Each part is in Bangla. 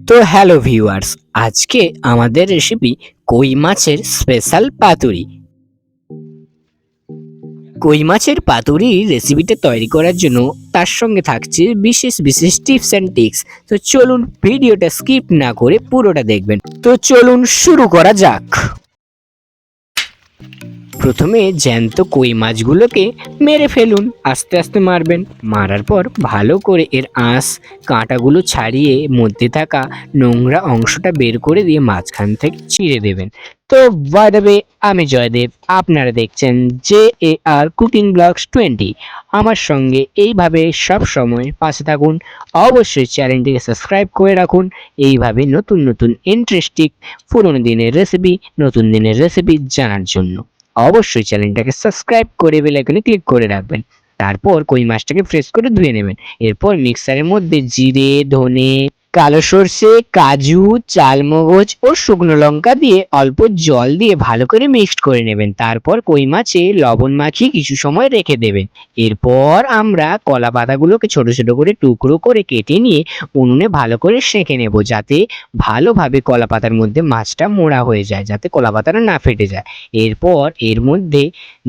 তো হ্যালো ভিউয়ার্স, আজকে আমাদের রেসিপি কই মাছের স্পেশাল পাতুরি। কই মাছের পাতুরি রেসিপিটা তৈরি করার জন্য তার সঙ্গে থাকছে বিশেষ বিশেষ টিপস অ্যান্ড ট্রিক্স। তো চলুন ভিডিওটা স্কিপ না করে পুরোটা দেখবেন। তো চলুন শুরু করা যাক। প্রথমে জ্যান্ত কই মাছগুলোকে মেরে ফেলুন, আস্তে আস্তে মারবেন। মারার পর ভালো করে এর আঁশ কাঁটাগুলো ছাড়িয়ে মধ্যে থাকা নোংরা অংশটা বের করে দিয়ে মাঝখান থেকে চিড়ে দেবেন। তো বাই দ্য ওয়ে, আমি জয়দেব, আপনারা দেখছেন JAR কুকিং ব্লগস 20। আমার সঙ্গে এইভাবে সব সময় পাশে থাকুন। অবশ্যই চ্যানেলটিকে সাবস্ক্রাইব করে রাখুন এইভাবে নতুন নতুন ইন্টারেস্টিং পুরোনো দিনের রেসিপি, নতুন দিনের রেসিপি জানার জন্য। অবশ্যই চ্যানেলটাকে সাবস্ক্রাইব করে বেল আইকনে ক্লিক করে রাখবেন। তারপর কই মাছটাকে ফ্রেশ করে ধুয়ে নেবেন। এরপর মিক্সারের মধ্যে জিরে, ধনে, কালো সর্ষে, কাজু, চালমগজ ও শুকনো লঙ্কা দিয়ে অল্প জল দিয়ে ভালো করে মিক্সড করে নেবেন। তারপর কই মাছে লবণ মাখিয়ে কিছু সময় রেখে দেবেন। এরপর আমরা কলা পাতাগুলোকে ছোট ছোট করে টুকরো করে কেটে নিয়ে উনুনে ভালো করে সেঁকে নেব, যাতে ভালোভাবে কলা পাতার মধ্যে মাছটা মোড়া হয়ে যায়, যাতে কলা পাতাটা না ফেটে যায়। এরপর এর মধ্যে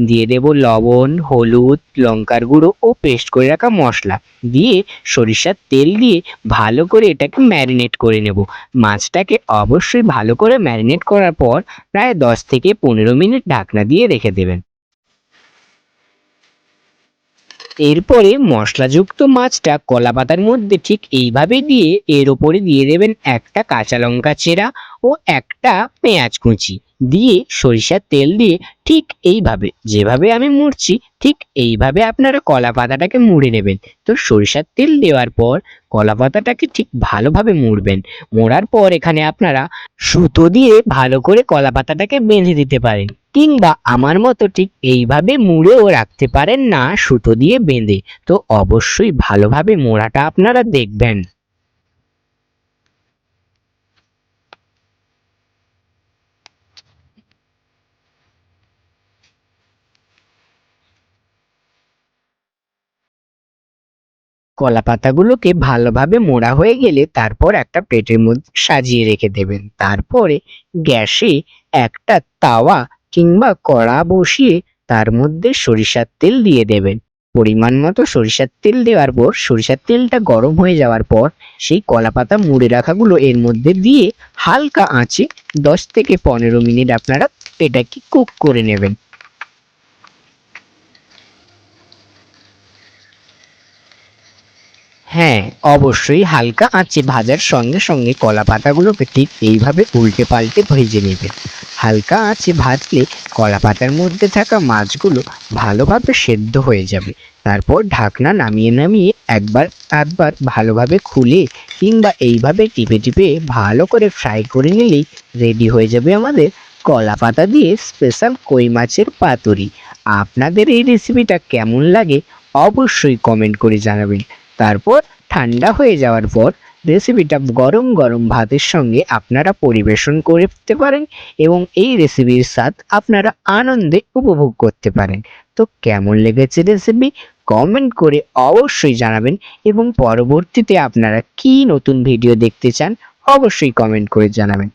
দিয়ে দেব লবণ, হলুদ, লঙ্কার গুঁড়ো ও পেস্ট করে রাখা মশলা দিয়ে সরিষার তেল দিয়ে ভালো করে এটাকে ম্যারিনেট করে নেব। মাছটাকে অবশ্যই ভালো করে ম্যারিনেট করার পর প্রায় 10 থেকে 15 মিনিট ঢাকনা দিয়ে রেখে দেবেন। এরপরে মশলাযুক্ত মাছটা কলা পাতার মধ্যে ঠিক এইভাবে দিয়ে এর ওপরে দিয়ে দেবেন একটা কাঁচা লঙ্কা চেরা ও একটা পেঁয়াজ কুচি দিয়ে সরিষার তেল দিয়ে ঠিক এইভাবে, যেভাবে আমি মুড়ছি ঠিক এইভাবে আপনারা কলা পাতাটাকে মুড়ে নেবেন। তো সরিষার তেল দেওয়ার পর কলা পাতাটাকে ঠিক ভালোভাবে মুড়বেন। মোড়ার পর এখানে আপনারা সুতো দিয়ে ভালো করে কলা পাতাটাকে বেঁধে দিতে পারেন, কিংবা আমার মতো ঠিক এইভাবে মুড়েও রাখতে পারেন না সুতো দিয়ে বেঁধে। তো অবশ্যই ভালোভাবে মোড়াটা আপনারা দেখবেন। কলা পাতাগুলোকে ভালোভাবে মোড়া হয়ে গেলে তারপর একটা প্লেটের মধ্যে সাজিয়ে রেখে দেবেন। তারপরে গ্যাসে একটা তাওয়া কিংবা কড়া বসিয়ে তার মধ্যে সরিষার তেল দিয়ে দেবেন। পরিমাণ মতো সরিষার তেল দেওয়ার পর সরিষার তেলটা গরম হয়ে যাওয়ার পর সেই কলা পাতা মুড়ে রাখাগুলো এর মধ্যে দিয়ে হালকা আঁচে 10 থেকে 15 মিনিট আপনারা এটাকে কুক করে নেবেন। হ্যাঁ, অবশ্যই হালকা আঁচে ভাজার সঙ্গে সঙ্গে কলা পাতাগুলোকে ঠিক এইভাবে উল্টে পাল্টে ভেজে নেবেন। হালকা আঁচে ভাজলে কলা পাতার মধ্যে থাকা মাছগুলো ভালোভাবে সেদ্ধ হয়ে যাবে। তারপর ঢাকনা নামিয়ে নামিয়ে একবার আধবার ভালোভাবে খুলে কিংবা এইভাবে টিপে টিপে ভালো করে ফ্রাই করে নিলেই রেডি হয়ে যাবে আমাদের কলা পাতা দিয়ে স্পেশাল কই মাছের পাতুরি। আপনাদের এই রেসিপিটা কেমন লাগে অবশ্যই কমেন্ট করে জানাবেন। তারপর ঠান্ডা হয়ে যাওয়ার পর রেসিপিটা গরম গরম ভাতের সঙ্গে আপনারা পরিবেশন করতে পারেন এবং এই রেসিপির স্বাদ আপনারা আনন্দে উপভোগ করতে পারেন। তো কেমন লেগেছে রেসিপি কমেন্ট করে অবশ্যই জানাবেন, এবং পরবর্তীতে আপনারা কি নতুন ভিডিও দেখতে চান অবশ্যই কমেন্ট করে জানাবেন।